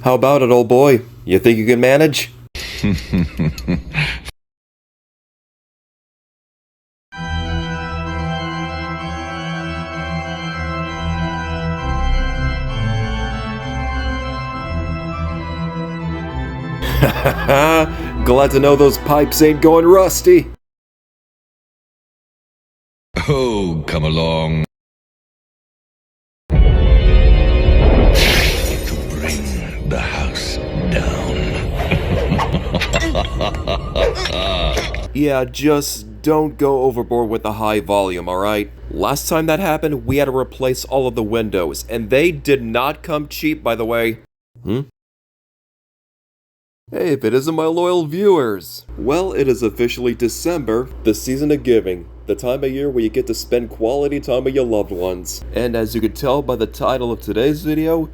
How about it, old boy? You think you can manage? Glad to know those pipes ain't going rusty. Oh, come along. To bring the house down. Yeah, just don't go overboard with the high volume, alright? Last time that happened, we had to replace all of the windows, and they did not come cheap, by the way. Hey, if it isn't my loyal viewers! Well, it is officially December, the season of giving, the time of year where you get to spend quality time with your loved ones. And as you can tell by the title of today's video,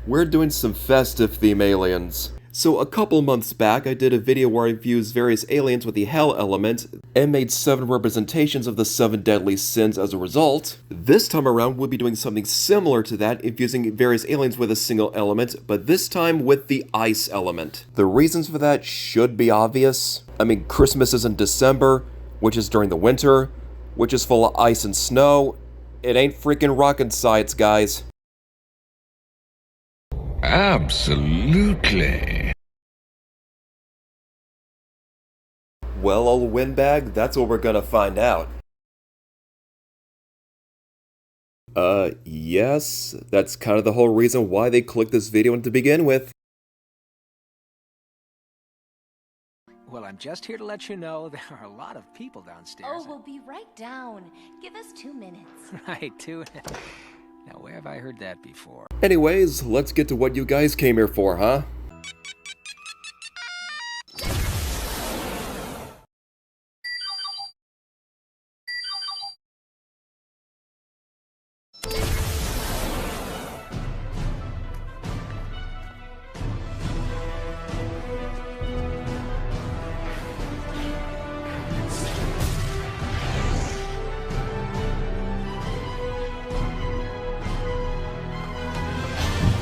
we're doing some festive theme aliens. So a couple months back, I did a video where I infused various aliens with the Hell element and made 7 representations of the 7 deadly sins as a result. This time around, we'll be doing something similar to that, infusing various aliens with a single element, but this time with the ice element. The reasons for that should be obvious. I mean, Christmas is in December, which is during the winter, which is full of ice and snow. It ain't freaking rocket science, guys. Absolutely. Well, old windbag, that's what we're gonna find out. Yes, that's kind of the whole reason why they clicked this video to begin with. Well, I'm just here to let you know there are a lot of people downstairs. Oh, we'll be right down. Give us 2 minutes. Right, too. Now, where have I heard that before? Anyways, let's get to what you guys came here for, huh?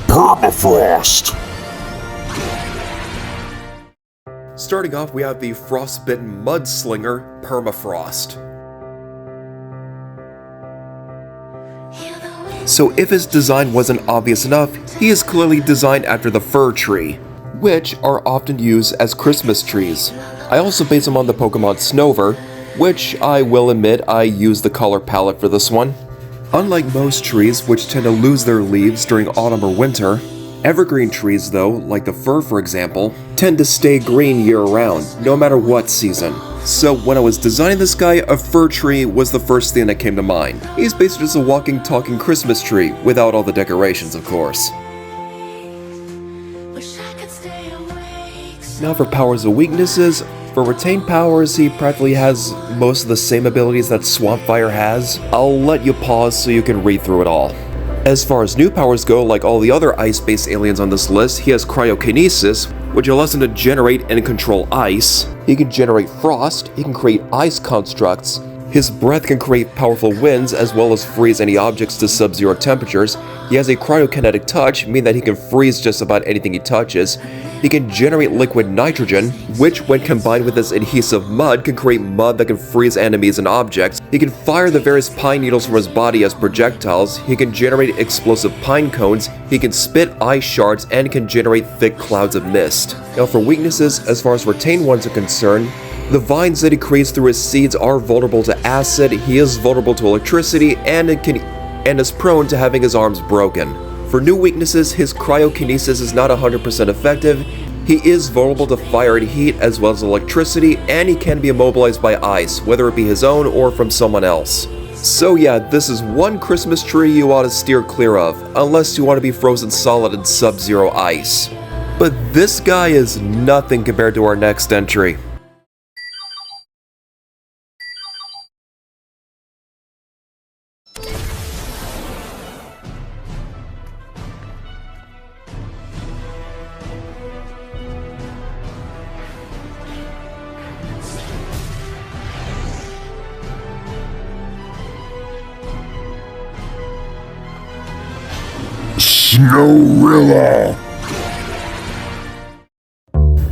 Permafrost! Starting off, we have the frostbitten mudslinger, Permafrost. So if his design wasn't obvious enough, he is clearly designed after the fir tree, which are often used as Christmas trees. I also based him on the Pokemon Snover, which I will admit I used the color palette for this one. Unlike most trees, which tend to lose their leaves during autumn or winter, evergreen trees though, like the fir for example, tend to stay green year-round, no matter what season. So when I was designing this guy, a fir tree was the first thing that came to mind. He's basically just a walking, talking Christmas tree, without all the decorations of course. Now for powers and weaknesses. For retained powers, he practically has most of the same abilities that Swampfire has. I'll let you pause so you can read through it all. As far as new powers go, like all the other ice-based aliens on this list, he has cryokinesis, which allows him to generate and control ice. He can generate frost, he can create ice constructs, his breath can create powerful winds as well as freeze any objects to sub-zero temperatures. He has a cryokinetic touch, meaning that he can freeze just about anything he touches. He can generate liquid nitrogen, which when combined with his adhesive mud can create mud that can freeze enemies and objects. He can fire the various pine needles from his body as projectiles. He can generate explosive pine cones. He can spit ice shards and can generate thick clouds of mist. Now for weaknesses, as far as retained ones are concerned, the vines that he creates through his seeds are vulnerable to acid, he is vulnerable to electricity, and is prone to having his arms broken. For new weaknesses, his cryokinesis is not 100% effective, he is vulnerable to fire and heat as well as electricity, and he can be immobilized by ice, whether it be his own or from someone else. So yeah, this is one Christmas tree you ought to steer clear of, unless you want to be frozen solid in sub-zero ice. But this guy is nothing compared to our next entry. Snowrilla!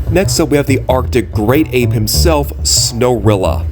Next up, we have the Arctic Great Ape himself, Snorilla.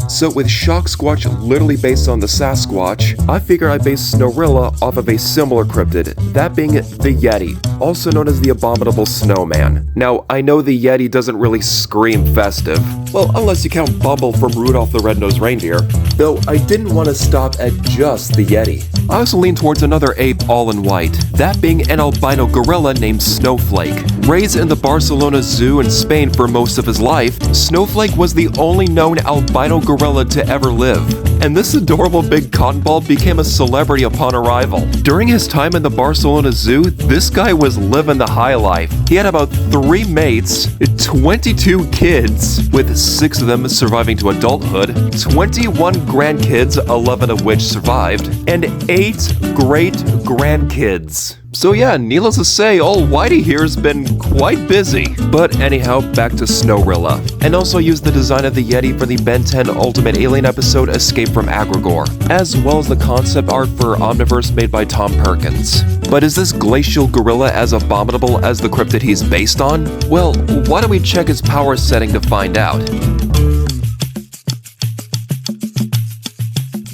So with Shock Squatch literally based on the Sasquatch, I figured I'd base Snorilla off of a similar cryptid, that being the Yeti, also known as the Abominable Snowman. Now, I know the Yeti doesn't really scream festive, well, unless you count Bumble from Rudolph the Red-Nosed Reindeer, though I didn't want to stop at just the Yeti. I also leaned towards another ape all in white, that being an albino gorilla named Snowflake. Raised in the Barcelona Zoo in Spain for most of his life, Snowflake was the only known albino gorilla to ever live. And this adorable big cotton ball became a celebrity upon arrival. During his time in the Barcelona Zoo, this guy was living the high life. He had about 3 mates, 22 kids, with 6 of them surviving to adulthood, 21 grandkids, 11 of which survived, and 8 great-grandkids. So yeah, needless to say, old Whitey here has been quite busy. But anyhow, back to Snorilla. And also used the design of the Yeti for the Ben 10 Ultimate Alien episode Escape from Agrigor, as well as the concept art for Omniverse made by Tom Perkins. But is this glacial gorilla as abominable as the cryptid he's based on? Well, why don't we check his power setting to find out?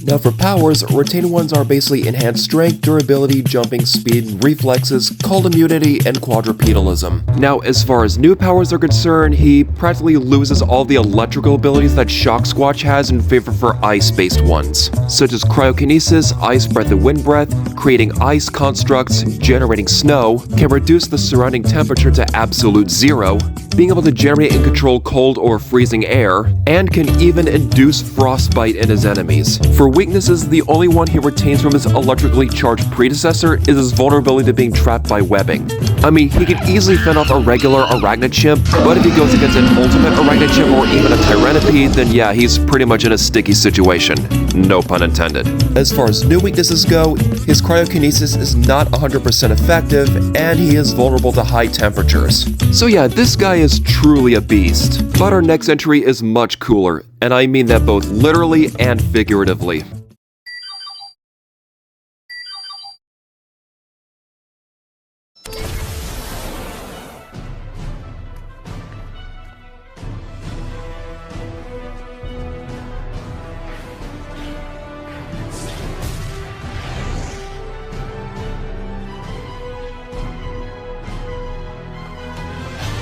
Now for powers, retained ones are basically enhanced strength, durability, jumping, speed, reflexes, cold immunity, and quadrupedalism. Now as far as new powers are concerned, he practically loses all the electrical abilities that Shock Squatch has in favor for ice-based ones, such as cryokinesis, ice breath and wind breath, creating ice constructs, generating snow, can reduce the surrounding temperature to absolute 0, being able to generate and control cold or freezing air, and can even induce frostbite in his enemies. For weaknesses, the only one he retains from his electrically charged predecessor is his vulnerability to being trapped by webbing. I mean, he can easily fend off a regular arachnid chimp, but if he goes against an ultimate arachnid chimp or even a tyrannopede, then yeah, he's pretty much in a sticky situation. No pun intended. As far as new weaknesses go, his cryokinesis is not 100% effective, and he is vulnerable to high temperatures. So yeah, this guy is truly a beast. But our next entry is much cooler, and I mean that both literally and figuratively.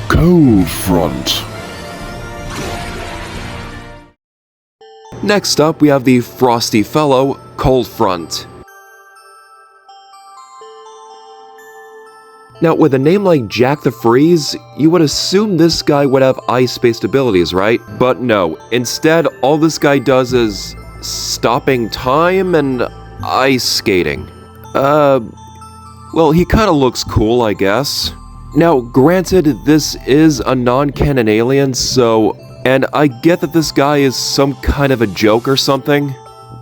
Cold Front. Next up, we have the frosty fellow, Cold Front. Now, with a name like Jack the Freeze, you would assume this guy would have ice-based abilities, right? But no, instead, all this guy does is stopping time and ice skating. Well, he kinda looks cool, I guess. Now, granted, this is a non-canon alien, and I get that this guy is some kind of a joke or something,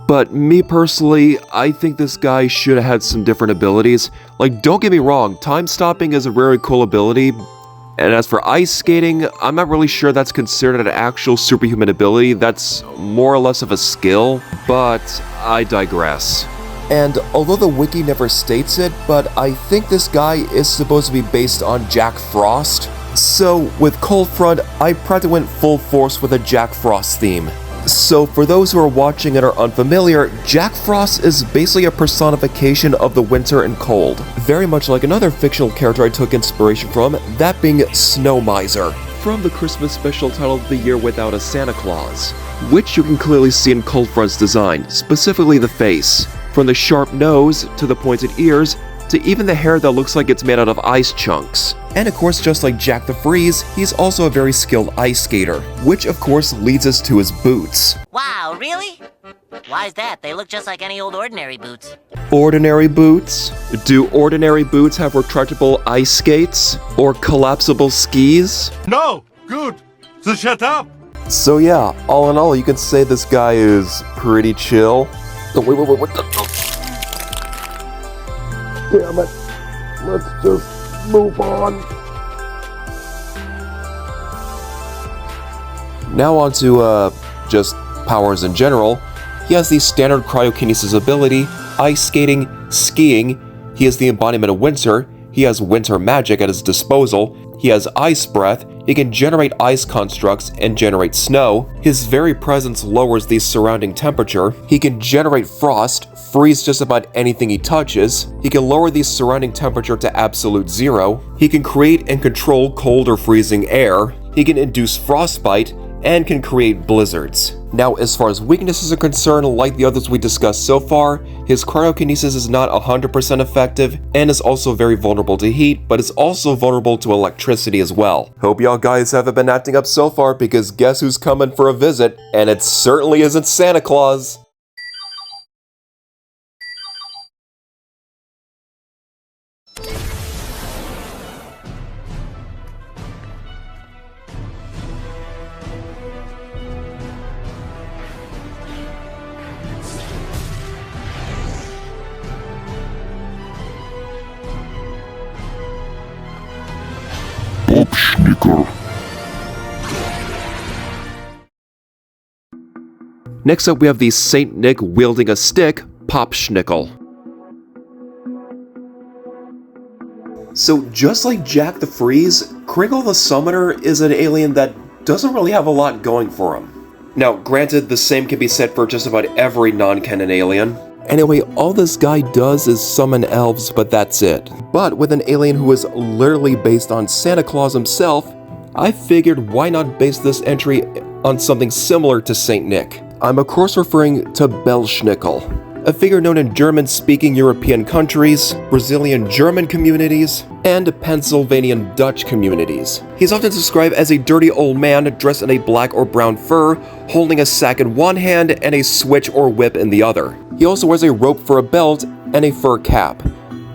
but me personally, I think this guy should have had some different abilities. Like, don't get me wrong, time stopping is a very cool ability, and as for ice skating, I'm not really sure that's considered an actual superhuman ability, that's more or less of a skill, but I digress. And although the wiki never states it, but I think this guy is supposed to be based on Jack Frost. So with Cold Front, I practically went full force with a Jack Frost theme. So for those who are watching and are unfamiliar, Jack Frost is basically a personification of the winter and cold. Very much like another fictional character I took inspiration from, that being Snow Miser, from the Christmas special titled The Year Without a Santa Claus, which you can clearly see in Cold Front's design, specifically the face. From the sharp nose, to the pointed ears, to even the hair that looks like it's made out of ice chunks. And of course, just like Jack the Freeze, he's also a very skilled ice skater, which of course leads us to his boots. Wow, really? Why's that? They look just like any old ordinary boots. Ordinary boots? Do ordinary boots have retractable ice skates? Or collapsible skis? No! Good! So shut up! So yeah, all in all, you can say this guy is pretty chill. Oh, wait, what the... Damn it. Let's just move on. Now on to, just powers in general. He has the standard cryokinesis ability, ice skating, skiing. He is the embodiment of winter. He He has winter magic at his disposal. He has ice breath. He can generate ice constructs and generate snow. His very presence lowers the surrounding temperature. He can generate frost, freeze just about anything he touches. He can lower the surrounding temperature to absolute zero. He can create and control cold or freezing air. He can induce frostbite and can create blizzards. Now, as far as weaknesses are concerned, like the others we discussed so far, his cryokinesis is not 100% effective and is also very vulnerable to heat, but is also vulnerable to electricity as well. Hope y'all guys haven't been acting up so far, because guess who's coming for a visit? And it certainly isn't Santa Claus. Next up, we have the Saint Nick wielding a stick, Popschnickel. So just like Jack the Freeze, Kringle the Summoner is an alien that doesn't really have a lot going for him. Now, granted, the same can be said for just about every non-canon alien. Anyway, all this guy does is summon elves, but that's it. But with an alien who is literally based on Santa Claus himself, I figured why not base this entry on something similar to Saint Nick. I'm of course referring to Belschnickel, a figure known in German-speaking European countries, Brazilian German communities, and Pennsylvanian Dutch communities. He's often described as a dirty old man dressed in a black or brown fur, holding a sack in one hand and a switch or whip in the other. He also wears a rope for a belt and a fur cap,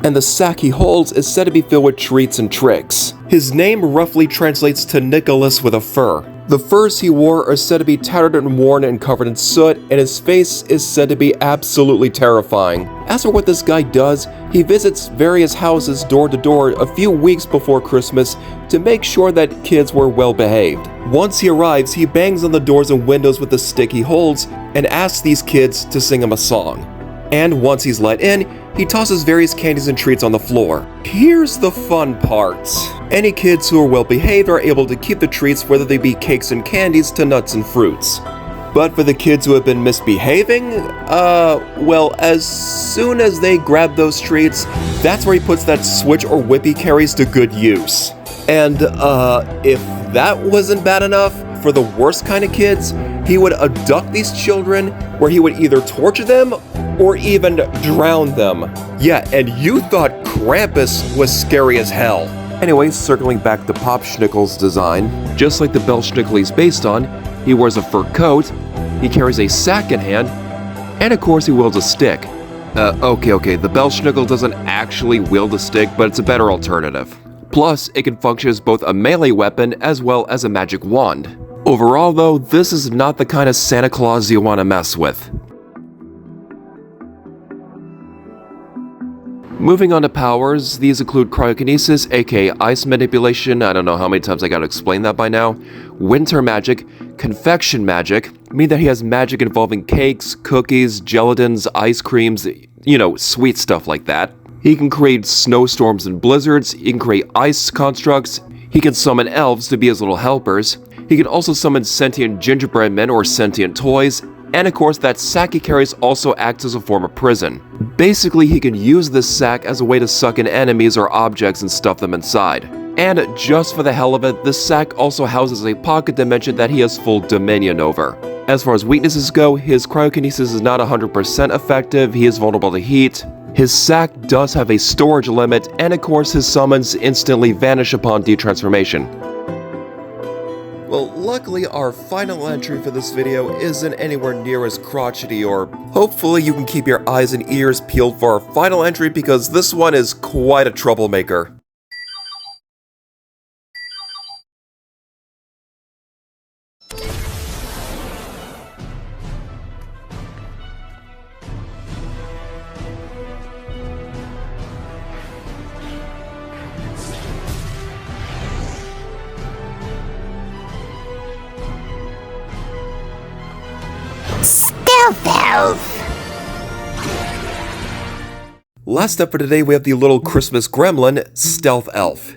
and the sack he holds is said to be filled with treats and tricks. His name roughly translates to Nicholas with a fur. The furs he wore are said to be tattered and worn and covered in soot, and his face is said to be absolutely terrifying. As for what this guy does, he visits various houses door to door a few weeks before Christmas to make sure that kids were well behaved. Once he arrives, he bangs on the doors and windows with the stick he holds and asks these kids to sing him a song. And once he's let in, he tosses various candies and treats on the floor. Here's the fun part. Any kids who are well behaved are able to keep the treats, whether they be cakes and candies to nuts and fruits. But for the kids who have been misbehaving, well, as soon as they grab those treats, that's where he puts that switch or whip he carries to good use. And, if that wasn't bad enough, for the worst kind of kids, he would abduct these children, where he would either torture them or even drown them. Yeah, and you thought Krampus was scary as hell. Anyway, circling back to Popschnickel's design, just like the Belschnickel he's based on, he wears a fur coat, he carries a sack in hand, and of course he wields a stick. Okay, the Belschnickel doesn't actually wield a stick, but it's a better alternative. Plus, it can function as both a melee weapon as well as a magic wand. Overall though, this is not the kind of Santa Claus you want to mess with. Moving on to powers, these include cryokinesis, aka ice manipulation, I don't know how many times I gotta explain that by now, winter magic, confection magic, meaning that he has magic involving cakes, cookies, gelatins, ice creams, sweet stuff like that. He can create snowstorms and blizzards, he can create ice constructs, he can summon elves to be his little helpers, he can also summon sentient gingerbread men or sentient toys, and of course that sack he carries also acts as a form of prison. Basically, he can use this sack as a way to suck in enemies or objects and stuff them inside. And just for the hell of it, this sack also houses a pocket dimension that he has full dominion over. As far as weaknesses go, his cryokinesis is not 100% effective, he is vulnerable to heat. His sack does have a storage limit, and of course his summons instantly vanish upon detransformation. Well, luckily our final entry for this video isn't anywhere near as crotchety, or hopefully you can keep your eyes and ears peeled for our final entry because this one is quite a troublemaker. Last up for today, we have the little Christmas gremlin, Stealth Elf.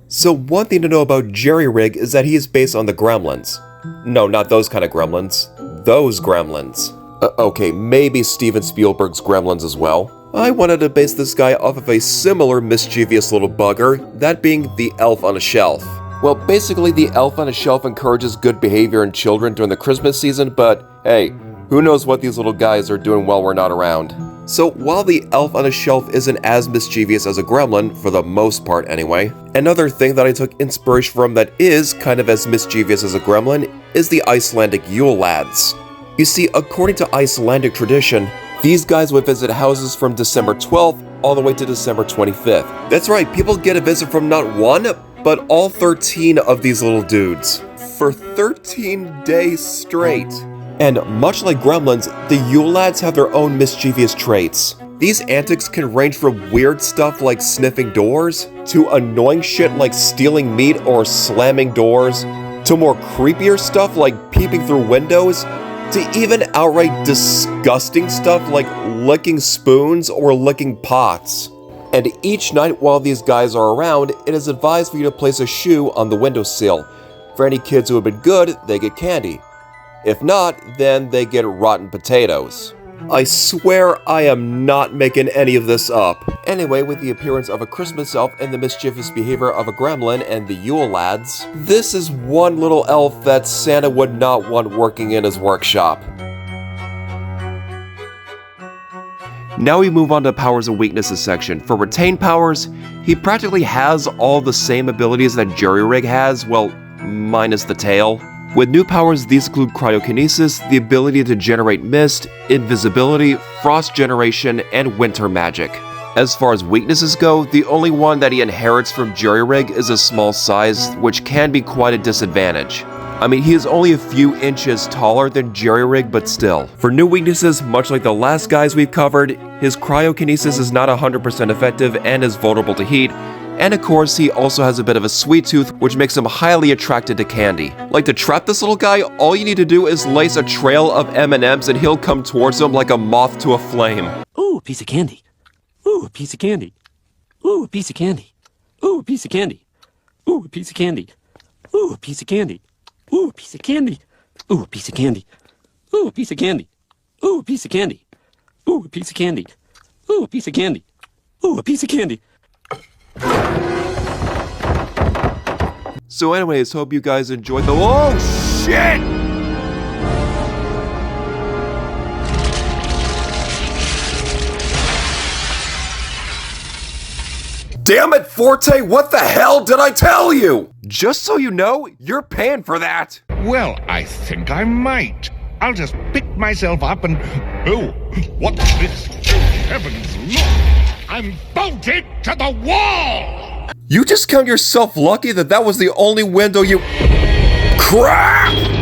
So one thing to know about Jerry Rig is that he is based on the Gremlins. No, not those kind of gremlins. Those gremlins. Okay, maybe Steven Spielberg's Gremlins as well. I wanted to base this guy off of a similar mischievous little bugger, that being the elf on a shelf. Well, basically the elf on a shelf encourages good behavior in children during the Christmas season, but hey, who knows what these little guys are doing while we're not around. So while the elf on a shelf isn't as mischievous as a gremlin, for the most part anyway, another thing that I took inspiration from that is kind of as mischievous as a gremlin is the Icelandic Yule Lads. You see, according to Icelandic tradition, these guys would visit houses from December 12th all the way to December 25th. That's right, people get a visit from not one, but all 13 of these little dudes. For 13 days straight. And much like gremlins, the Yule Lads have their own mischievous traits. These antics can range from weird stuff like sniffing doors, to annoying shit like stealing meat or slamming doors, to more creepier stuff like peeping through windows, to even outright disgusting stuff like licking spoons or licking pots. And each night while these guys are around, it is advised for you to place a shoe on the windowsill. For any kids who have been good, they get candy. If not, then they get rotten potatoes. I swear I am not making any of this up. Anyway, with the appearance of a Christmas elf and the mischievous behavior of a gremlin and the Yule Lads, this is one little elf that Santa would not want working in his workshop. Now we move on to powers and weaknesses section. For retained powers, he practically has all the same abilities that Jerry Rig has, well, minus the tail. With new powers, these include cryokinesis, the ability to generate mist, invisibility, frost generation, and winter magic. As far as weaknesses go, the only one that he inherits from Jerry Rig is a small size, which can be quite a disadvantage. I mean, he is only a few inches taller than Jerry Rig, but still. For new weaknesses, much like the last guys we've covered, his cryokinesis is not 100% effective and is vulnerable to heat, and of course, he also has a bit of a sweet tooth, which makes him highly attracted to candy. Like, to trap this little guy, all you need to do is lace a trail of M&Ms and he'll come towards him like a moth to a flame. Ooh, a piece of candy. Ooh, a piece of candy. Ooh, a piece of candy. Ooh, a piece of candy. Ooh, a piece of candy. Ooh, a piece of candy. Ooh, a piece of candy. Ooh, a piece of candy. Ooh, a piece of candy. Ooh, a piece of candy. Ooh, a piece of candy. Ooh, a piece of candy. Ooh, a piece of candy. So anyways, hope you guys enjoyed the— oh shit! Damn it, Forte, what the hell did I tell you? Just so you know, you're paying for that. Well, I think I might. I'll just pick myself up and... Oh, what's this? Heavens, look! I'm bolted to the wall! You just count yourself lucky that that was the only window you— crap!